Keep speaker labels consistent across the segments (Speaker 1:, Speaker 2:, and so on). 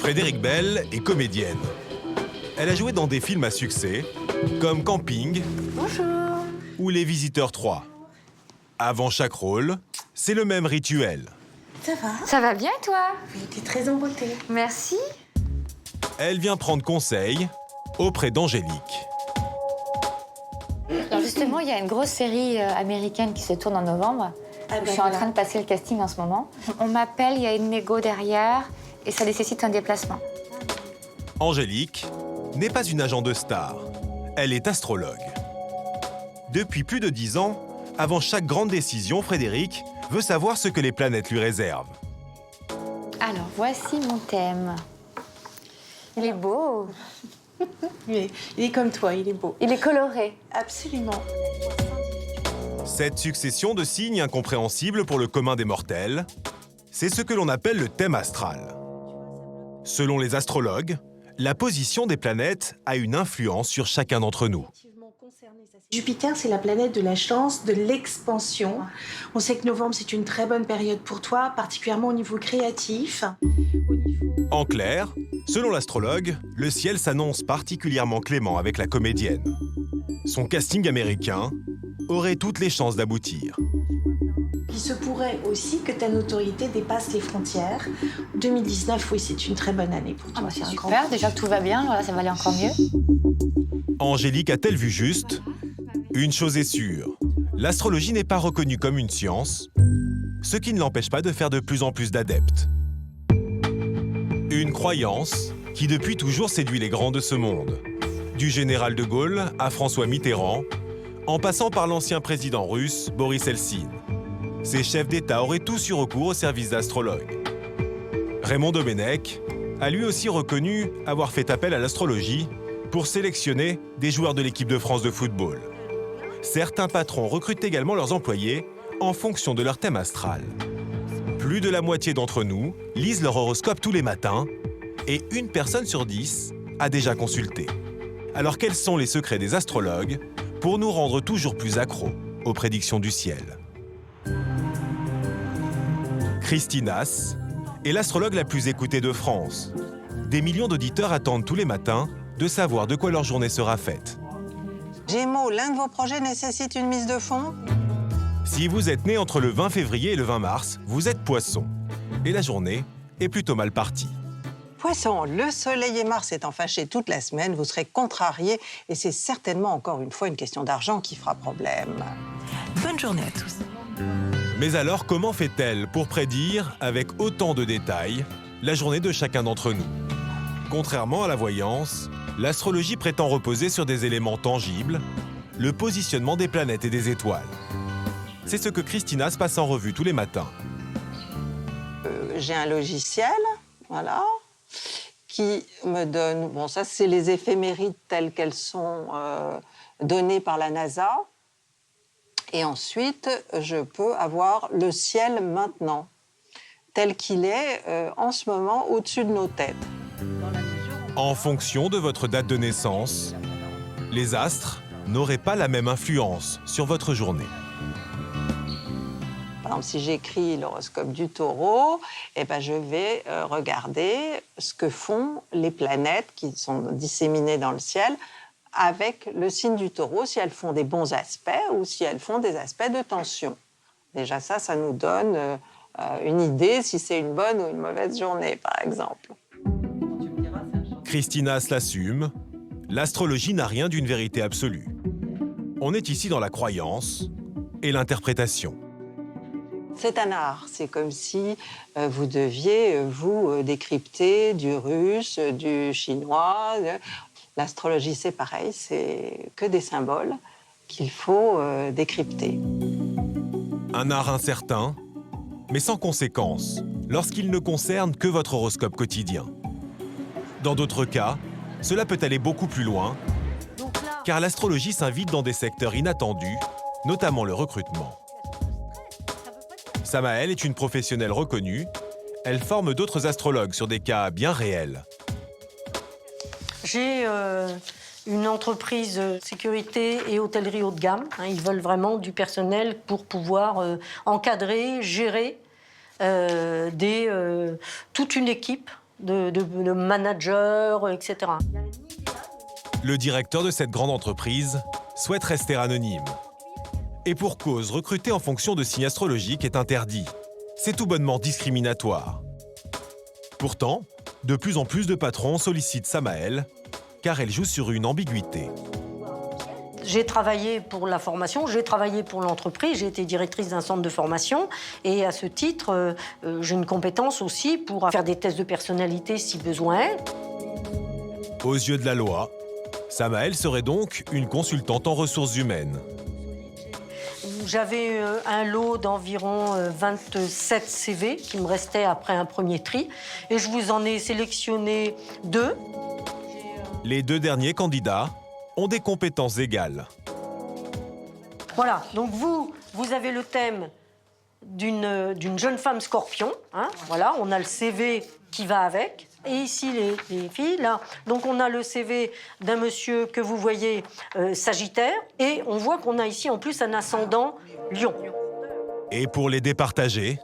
Speaker 1: Frédéric Bell est comédienne. Elle a joué dans des films à succès, comme Camping
Speaker 2: Bonjour.
Speaker 1: ou Les Visiteurs 3. Avant chaque rôle, c'est le même rituel.
Speaker 2: Ça va?
Speaker 3: Ça va bien, toi?
Speaker 2: Oui, t'es très en beauté.
Speaker 3: Merci.
Speaker 1: Elle vient prendre conseil auprès d'Angélique.
Speaker 3: Alors justement, il y a une grosse série américaine qui se tourne en novembre. Je suis en train de passer le casting en ce moment. On m'appelle, il y a une négo derrière et ça nécessite un déplacement.
Speaker 1: Angélique n'est pas une agent de star. Elle est astrologue. Depuis plus de 10 ans, avant chaque grande décision, Frédéric veut savoir ce que les planètes lui réservent.
Speaker 3: Alors, voici mon thème. Il est beau.
Speaker 2: Il est comme toi, il est beau.
Speaker 3: Il est coloré.
Speaker 2: Absolument.
Speaker 1: Cette succession de signes incompréhensibles pour le commun des mortels, c'est ce que l'on appelle le thème astral. Selon les astrologues, la position des planètes a une influence sur chacun d'entre nous.
Speaker 2: Jupiter, c'est la planète de la chance, de l'expansion. On sait que novembre, c'est une très bonne période pour toi, particulièrement au niveau créatif.
Speaker 1: En clair, selon l'astrologue, le ciel s'annonce particulièrement clément avec la comédienne. Son casting américain aurait toutes les chances d'aboutir.
Speaker 2: Il se pourrait aussi que ta notoriété dépasse les frontières. 2019, oui, c'est une très bonne année pour toi. C'est un grand
Speaker 3: Super, déjà que tout va bien, alors là, ça va aller encore mieux.
Speaker 1: Angélique a-t-elle vu juste? Une chose est sûre, l'astrologie n'est pas reconnue comme une science, ce qui ne l'empêche pas de faire de plus en plus d'adeptes. Une croyance qui depuis toujours séduit les grands de ce monde. Du général de Gaulle à François Mitterrand, en passant par l'ancien président russe Boris Eltsine. Ces chefs d'État auraient tous eu recours au service d'astrologues. Raymond Domenech a lui aussi reconnu avoir fait appel à l'astrologie pour sélectionner des joueurs de l'équipe de France de football. Certains patrons recrutent également leurs employés en fonction de leur thème astral. Plus de la moitié d'entre nous lisent leur horoscope tous les matins et une personne sur 10 a déjà consulté. Alors quels sont les secrets des astrologues pour nous rendre toujours plus accros aux prédictions du ciel? Christinas est l'astrologue la plus écoutée de France. Des millions d'auditeurs attendent tous les matins de savoir de quoi leur journée sera faite.
Speaker 4: Gémeaux, l'un de vos projets nécessite une mise de fonds?
Speaker 1: Si vous êtes né entre le 20 février et le 20 mars, vous êtes Poisson. Et la journée est plutôt mal partie.
Speaker 4: Poisson, le Soleil et Mars étant fâchés toute la semaine, vous serez contrariés et c'est certainement encore une fois une question d'argent qui fera problème.
Speaker 5: Bonne journée à tous.
Speaker 1: Mais alors, comment fait-elle pour prédire, avec autant de détails, la journée de chacun d'entre nous? Contrairement à la voyance, l'astrologie prétend reposer sur des éléments tangibles, le positionnement des planètes et des étoiles. C'est ce que Christina se passe en revue tous les matins.
Speaker 4: J'ai un logiciel, voilà, qui me donne... Bon, ça, c'est les éphémérides telles qu'elles sont données par la NASA. Et ensuite, je peux avoir le ciel maintenant, tel qu'il est en ce moment au-dessus de nos têtes.
Speaker 1: En fonction de votre date de naissance, les astres n'auraient pas la même influence sur votre journée.
Speaker 4: Par exemple, si j'écris l'horoscope du Taureau, eh ben, je vais regarder ce que font les planètes qui sont disséminées dans le ciel avec le signe du Taureau, si elles font des bons aspects ou si elles font des aspects de tension. Déjà ça nous donne une idée si c'est une bonne ou une mauvaise journée, par exemple.
Speaker 1: Christinas l'assume, l'astrologie n'a rien d'une vérité absolue. On est ici dans la croyance et l'interprétation.
Speaker 4: C'est un art, c'est comme si vous deviez, vous, décrypter du russe, du chinois. L'astrologie, c'est pareil, c'est que des symboles qu'il faut décrypter.
Speaker 1: Un art incertain, mais sans conséquence, lorsqu'il ne concerne que votre horoscope quotidien. Dans d'autres cas, cela peut aller beaucoup plus loin, car l'astrologie s'invite dans des secteurs inattendus, notamment le recrutement. Samaëlle est une professionnelle reconnue. Elle forme d'autres astrologues sur des cas bien réels.
Speaker 6: J'ai une entreprise de sécurité et hôtellerie haut de gamme. Ils veulent vraiment du personnel pour pouvoir encadrer, gérer toute une équipe de manager, etc.
Speaker 1: Le directeur de cette grande entreprise souhaite rester anonyme. Et pour cause, recruter en fonction de signes astrologiques est interdit. C'est tout bonnement discriminatoire. Pourtant, de plus en plus de patrons sollicitent Samaël, car elle joue sur une ambiguïté.
Speaker 6: J'ai travaillé pour la formation, j'ai travaillé pour l'entreprise, j'ai été directrice d'un centre de formation et à ce titre, j'ai une compétence aussi pour faire des tests de personnalité si besoin est.
Speaker 1: Aux yeux de la loi, Samaël serait donc une consultante en ressources humaines.
Speaker 6: J'avais un lot d'environ 27 CV qui me restaient après un premier tri et je vous en ai sélectionné 2.
Speaker 1: Les 2 derniers candidats ont des compétences égales.
Speaker 6: Voilà, donc vous avez le thème d'une jeune femme scorpion. Hein, voilà, on a le CV qui va avec. Et ici, les filles, là, donc on a le CV d'un monsieur que vous voyez Sagittaire. Et on voit qu'on a ici en plus un ascendant Lion.
Speaker 1: Et pour les départager,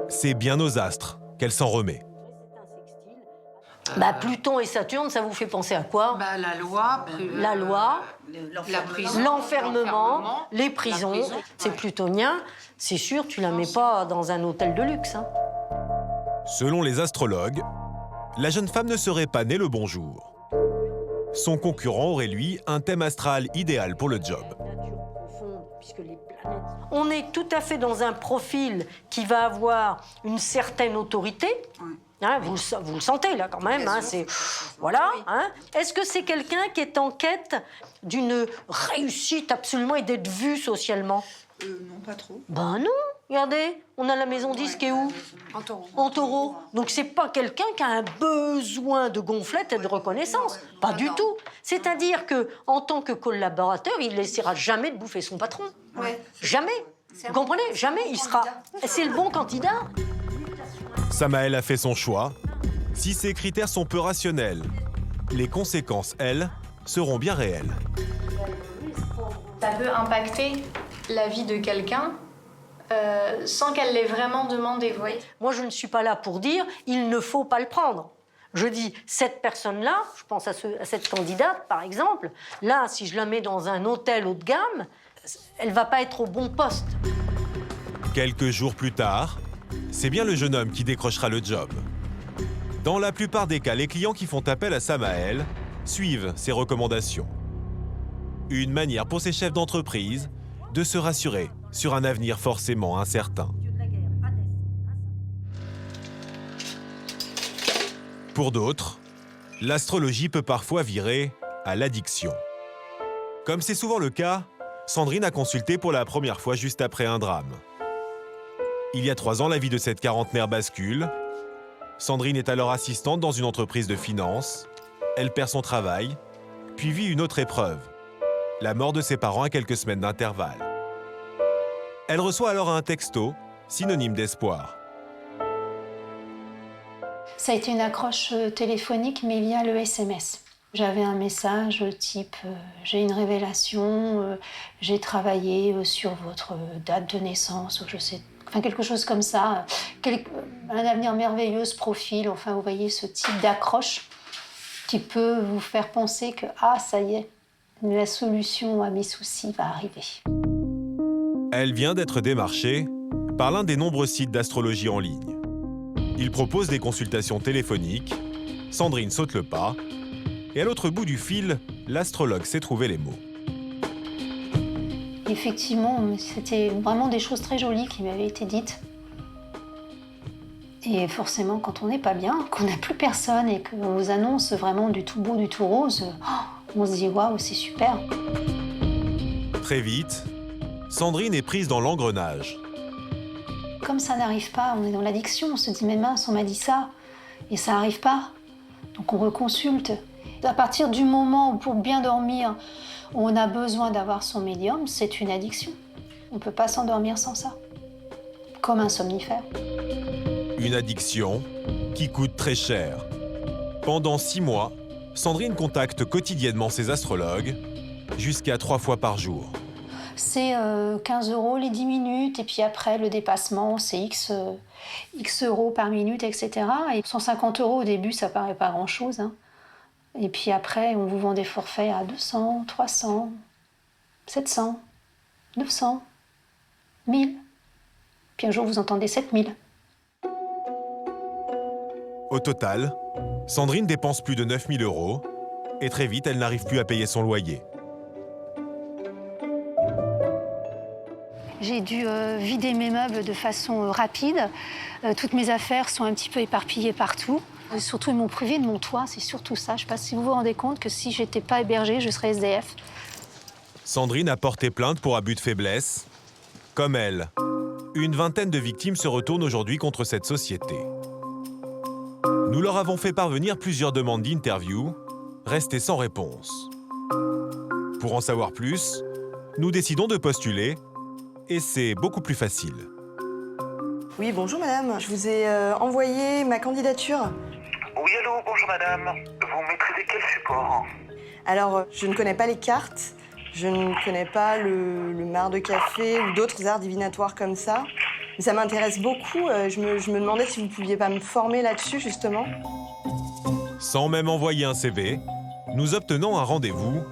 Speaker 1: c'est bien aux astres qu'elle s'en remet.
Speaker 6: Pluton et Saturne, ça vous fait penser à quoi?
Speaker 7: La loi,
Speaker 6: l'enfermement, les prisons. C'est plutonien, c'est sûr, tu la mets pas dans un hôtel de luxe. Hein.
Speaker 1: Selon les astrologues, la jeune femme ne serait pas née le bon jour. Son concurrent aurait, lui, un thème astral idéal pour le job.
Speaker 6: On est tout à fait dans un profil qui va avoir une certaine autorité. Hein, vous le sentez là quand même, hein, c'est voilà. Hein. Est-ce que c'est quelqu'un qui est en quête d'une réussite absolument et d'être vu socialement?
Speaker 7: Non, pas trop.
Speaker 6: Ben non, regardez, on a la maison 10 qui est où?
Speaker 7: En taureau.
Speaker 6: En taureau. Donc c'est pas quelqu'un qui a un besoin de gonflette et de reconnaissance, pas du tout. C'est-à-dire que en tant que collaborateur, il laissera jamais de bouffer son patron.
Speaker 7: Ouais.
Speaker 6: Jamais. Vous comprenez? Jamais. Il sera. C'est le bon candidat.
Speaker 1: Samaël a fait son choix. Si ces critères sont peu rationnels, les conséquences, elles, seront bien réelles.
Speaker 8: Ça peut impacter la vie de quelqu'un sans qu'elle l'ait vraiment demandé, vous voyez.
Speaker 6: Moi, je ne suis pas là pour dire il ne faut pas le prendre. Je dis, cette personne-là, je pense à cette candidate, par exemple, là, si je la mets dans un hôtel haut de gamme, elle ne va pas être au bon poste.
Speaker 1: Quelques jours plus tard, c'est bien le jeune homme qui décrochera le job. Dans la plupart des cas, les clients qui font appel à Samaël suivent ses recommandations. Une manière pour ces chefs d'entreprise de se rassurer sur un avenir forcément incertain. Pour d'autres, l'astrologie peut parfois virer à l'addiction. Comme c'est souvent le cas, Sandrine a consulté pour la première fois juste après un drame. Il y a 3 ans, la vie de cette quarantenaire bascule. Sandrine est alors assistante dans une entreprise de finance. Elle perd son travail, puis vit une autre épreuve. La mort de ses parents à quelques semaines d'intervalle. Elle reçoit alors un texto, synonyme d'espoir.
Speaker 9: Ça a été une accroche téléphonique, mais via le SMS. J'avais un message type « J'ai une révélation, j'ai travaillé sur votre date de naissance », ou je sais, enfin quelque chose comme ça. Un avenir merveilleux, ce profil, enfin vous voyez ce type d'accroche qui peut vous faire penser que « Ah, ça y est, la solution à mes soucis va arriver ».
Speaker 1: Elle vient d'être démarchée par l'un des nombreux sites d'astrologie en ligne. Il propose des consultations téléphoniques. Sandrine saute le pas. Et à l'autre bout du fil, l'astrologue sait trouver les mots.
Speaker 9: Effectivement, c'était vraiment des choses très jolies qui m'avaient été dites. Et forcément, quand on n'est pas bien, qu'on n'a plus personne et qu'on vous annonce vraiment du tout beau, du tout rose, on se dit « Waouh, c'est super !»
Speaker 1: Très vite, Sandrine est prise dans l'engrenage.
Speaker 9: Comme ça n'arrive pas, on est dans l'addiction, on se dit « Mais mince, on m'a dit ça !» Et ça n'arrive pas. Donc on reconsulte. À partir du moment où, pour bien dormir, on a besoin d'avoir son médium, c'est une addiction. On ne peut pas s'endormir sans ça. Comme un somnifère.
Speaker 1: Une addiction qui coûte très cher. Pendant 6 mois, Sandrine contacte quotidiennement ses astrologues, jusqu'à 3 fois par jour.
Speaker 9: C'est 15 € les 10 minutes, et puis après, le dépassement, c'est X euros par minute, etc. Et 150 € au début, ça paraît pas grand-chose, hein. Et puis après, on vous vend des forfaits à 200, 300, 700, 900, 1000. Puis un jour, vous entendez 7000.
Speaker 1: Au total, Sandrine dépense plus de 9 000 € et très vite, elle n'arrive plus à payer son loyer.
Speaker 9: J'ai dû vider mes meubles de façon rapide. Toutes mes affaires sont un petit peu éparpillées partout. Et surtout, ils m'ont privé de mon toit, c'est surtout ça. Je ne sais pas si vous vous rendez compte que si je n'étais pas hébergée, je serais SDF.
Speaker 1: Sandrine a porté plainte pour abus de faiblesse. Comme elle, une vingtaine de victimes se retournent aujourd'hui contre cette société. Nous leur avons fait parvenir plusieurs demandes d'interview, restées sans réponse. Pour en savoir plus, nous décidons de postuler, et c'est beaucoup plus facile.
Speaker 10: Oui, bonjour madame, je vous ai envoyé ma candidature.
Speaker 11: Oui, allô, bonjour madame. Vous maîtrisez quel support?
Speaker 10: Alors, je ne connais pas les cartes, je ne connais pas le marc de café ou d'autres arts divinatoires comme ça. Mais ça m'intéresse beaucoup, je me demandais si vous pouviez pas me former là-dessus, justement.
Speaker 1: Sans même envoyer un CV, nous obtenons un rendez-vous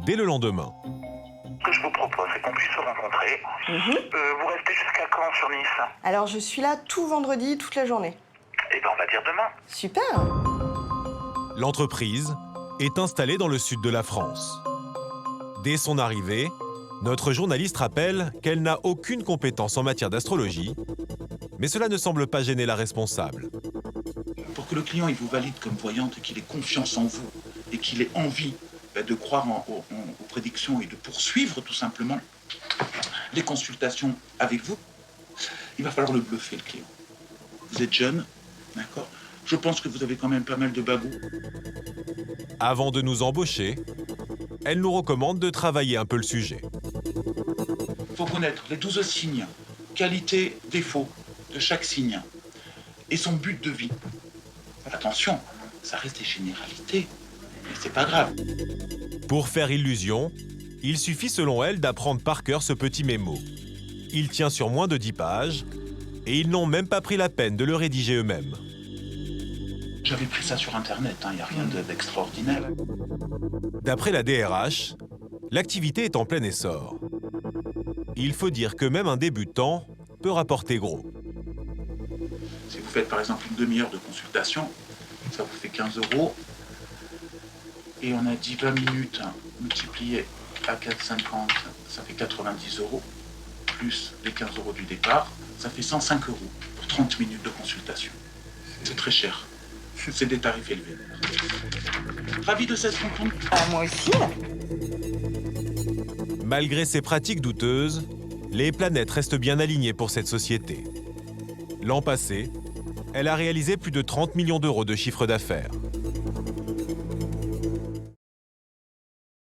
Speaker 1: dès le lendemain.
Speaker 11: Ce que je vous propose, c'est qu'on puisse se rencontrer. Vous restez jusqu'à quand sur Nice?
Speaker 10: Alors, je suis là tout vendredi, toute la journée.
Speaker 11: Eh ben, on va dire demain.
Speaker 10: Super!
Speaker 1: L'entreprise est installée dans le sud de la France. Dès son arrivée, notre journaliste rappelle qu'elle n'a aucune compétence en matière d'astrologie, mais cela ne semble pas gêner la responsable.
Speaker 12: Pour que le client il vous valide comme voyante et qu'il ait confiance en vous et qu'il ait envie de croire aux prédictions et de poursuivre tout simplement les consultations avec vous, il va falloir le bluffer, le client. Vous êtes jeune, d'accord? Je pense que vous avez quand même pas mal de bagou.
Speaker 1: Avant de nous embaucher, elle nous recommande de travailler un peu le sujet.
Speaker 12: Il faut connaître les 12 signes, qualités, défauts de chaque signe et son but de vie. Attention, ça reste des généralités, mais c'est pas grave.
Speaker 1: Pour faire illusion, il suffit selon elle d'apprendre par cœur ce petit mémo. Il tient sur moins de 10 pages et ils n'ont même pas pris la peine de le rédiger eux-mêmes.
Speaker 12: J'avais pris ça sur Internet, il n'y a rien d'extraordinaire.
Speaker 1: D'après la DRH, l'activité est en plein essor. Il faut dire que même un débutant peut rapporter gros.
Speaker 12: Si vous faites par exemple une demi-heure de consultation, ça vous fait 15 €. Et on a dit 20 minutes multipliées à 4,50, ça fait 90 €, plus les 15 € du départ, ça fait 105 € pour 30 minutes de consultation. C'est très cher. C'est des tarifs élevés. Ravi de cette rencontre.
Speaker 10: Moi aussi.
Speaker 1: Malgré ces pratiques douteuses, les planètes restent bien alignées pour cette société. L'an passé, elle a réalisé plus de 30 millions € de chiffre d'affaires.